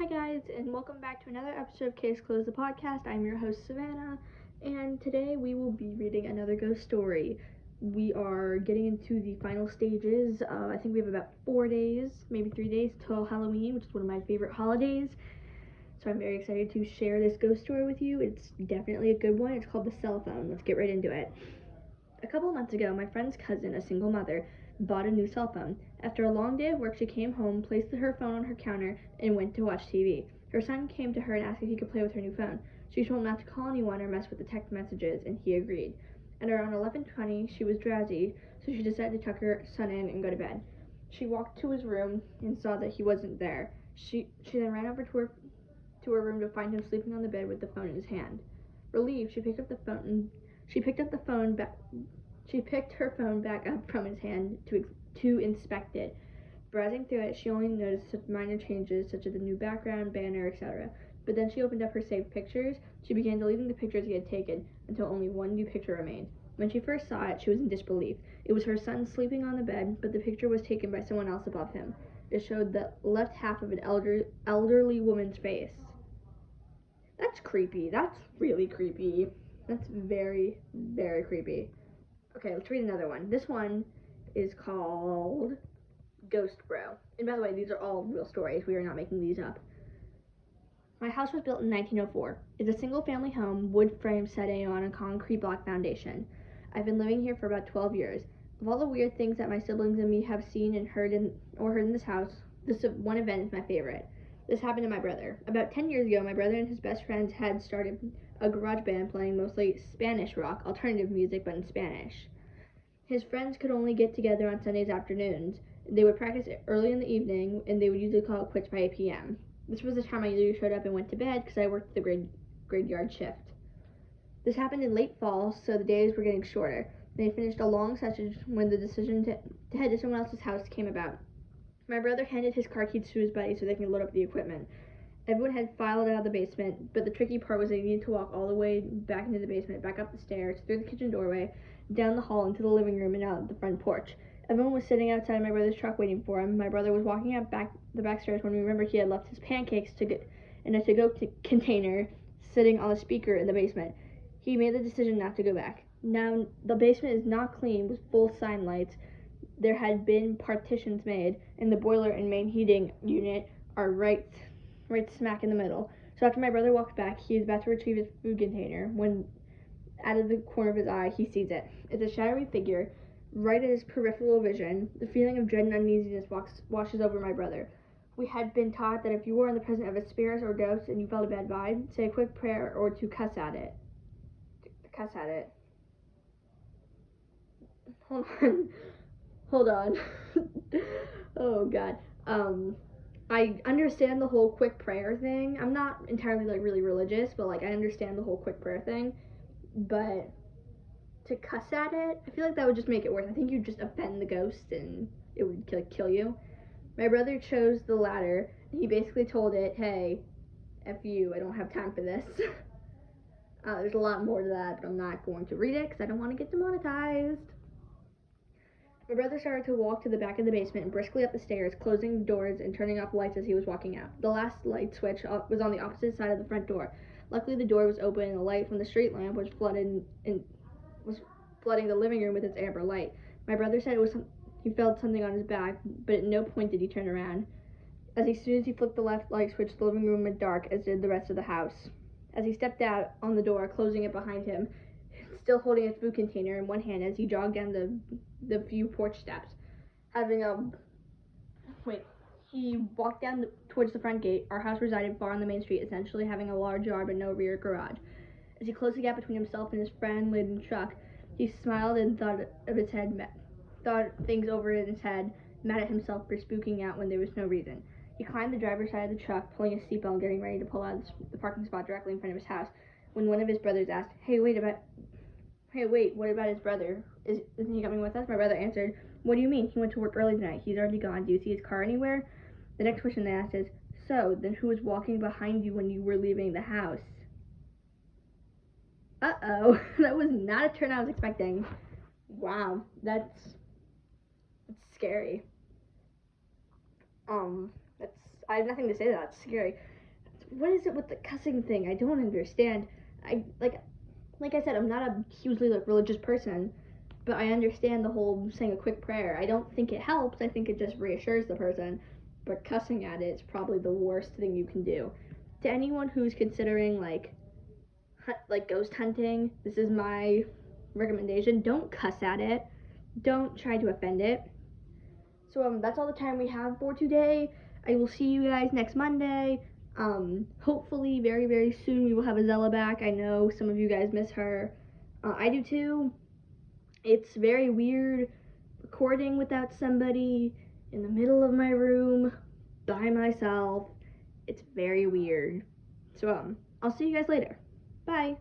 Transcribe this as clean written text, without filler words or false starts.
Hi guys, and welcome back to another episode of Case Closed, the podcast. I'm your host Savannah, and today we will be reading another ghost story. We are getting into the final stages. I think we have about 4 days, maybe 3 days till Halloween, which is one of my favorite holidays. So I'm very excited to share this ghost story with you. It's definitely a good one. It's called The Cell Phone. Let's get right into it. A couple months ago, my friend's cousin, a single mother, bought a new cell phone. After a long day of work, she came home, placed her phone on her counter, and went to watch TV. Her son came to her and asked if he could play with her new phone. She told him not to call anyone or mess with the text messages, and he agreed. At around 11:20, she was drowsy, so she decided to tuck her son in and go to bed. She walked to his room and saw that he wasn't there. She then ran over to her room to find him sleeping on the bed with the phone in his hand. Relieved, she picked her phone back up from his hand to inspect it. Browsing through it, she only noticed such minor changes such as the new background, banner, etc. But then she opened up her saved pictures. She began deleting the pictures he had taken until only one new picture remained. When she first saw it, she was in disbelief. It was her son sleeping on the bed, but the picture was taken by someone else above him. It showed the left half of an elderly woman's face. That's creepy. That's really creepy. That's very, very creepy. Okay, let's read another one. This one is called Ghost Bro. And by the way, these are all real stories. We are not making these up. My house was built in 1904. It's a single-family home, wood frame setting on a concrete block foundation. I've been living here for about 12 years. Of all the weird things that my siblings and me have seen and heard in this house, this one event is my favorite. This happened to my brother. About 10 years ago, my brother and his best friends had started a garage band playing mostly Spanish rock, alternative music, but in Spanish. His friends could only get together on Sundays afternoons. They would practice early in the evening, and they would usually call it quits by 8 p.m. This was the time I usually showed up and went to bed because I worked the graveyard shift. This happened in late fall, so the days were getting shorter. They finished a long session when the decision to head to someone else's house came about. My brother handed his car keys to his buddy so they could load up the equipment. Everyone had filed out of the basement, but the tricky part was they needed to walk all the way back into the basement, back up the stairs, through the kitchen doorway, down the hall into the living room and out the front porch. Everyone was sitting outside my brother's truck waiting for him. My brother was walking up the back stairs when we remembered he had left his pancakes in a to-go container sitting on the speaker in the basement. He made the decision not to go back. Now, the basement is not clean with full sign lights. There had been partitions made, and the boiler and main heating unit are right smack in the middle. So after my brother walks back, he is about to retrieve his food container when, out of the corner of his eye, he sees it. It's a shadowy figure, right at his peripheral vision. The feeling of dread and uneasiness washes over my brother. We had been taught that if you were in the presence of a spirit or ghost and you felt a bad vibe, say a quick prayer or to cuss at it. Hold on. Hold on. Oh god. I understand the whole quick prayer thing. I'm not entirely really religious, but I understand the whole quick prayer thing. But to cuss at it, I feel like that would just make it worse. I think you'd just offend the ghost and it would kill you. My brother chose the latter. He basically told it, "Hey, F you, I don't have time for this." There's a lot more to that, but I'm not going to read it because I don't want to get demonetized. My brother started to walk to the back of the basement and briskly up the stairs, closing doors and turning off lights as he was walking out. The last light switch was on the opposite side of the front door. Luckily, the door was open and the light from the street lamp was flooding the living room with its amber light. My brother said he felt something on his back, but at no point did he turn around. As soon as he flicked the left light switch, the living room went dark, as did the rest of the house. As he stepped out on the door, closing it behind him, still holding his food container in one hand as he jogged down the few porch steps. He walked down towards the front gate. Our house resided far on the main street, essentially having a large yard but no rear garage. As he closed the gap between himself and his friend-laden truck, he smiled and thought things over in his head, mad at himself for spooking out when there was no reason. He climbed the driver's side of the truck, pulling his seatbelt and getting ready to pull out of the parking spot directly in front of his house, when one of his brothers asked, Hey, wait, what about his brother? Isn't he coming with us? My brother answered, What do you mean? He went to work early tonight. He's already gone. Do you see his car anywhere? The next question they asked is, So, then who was walking behind you when you were leaving the house? Uh-oh. That was not a turn I was expecting. Wow. That's scary. I have nothing to say to that. It's scary. what is it with the cussing thing? I don't understand. Like I said, I'm not a hugely religious person, but I understand the whole saying a quick prayer. I don't think it helps. I think it just reassures the person. But cussing at it is probably the worst thing you can do. To anyone who's considering like ghost hunting, this is my recommendation. Don't cuss at it. Don't try to offend it. So that's all the time we have for today. I will see you guys next Monday. Hopefully very, very soon we will have Azella back. I know some of you guys miss her. I do too. It's very weird recording without somebody in the middle of my room by myself. It's very weird. So I'll see you guys later. Bye.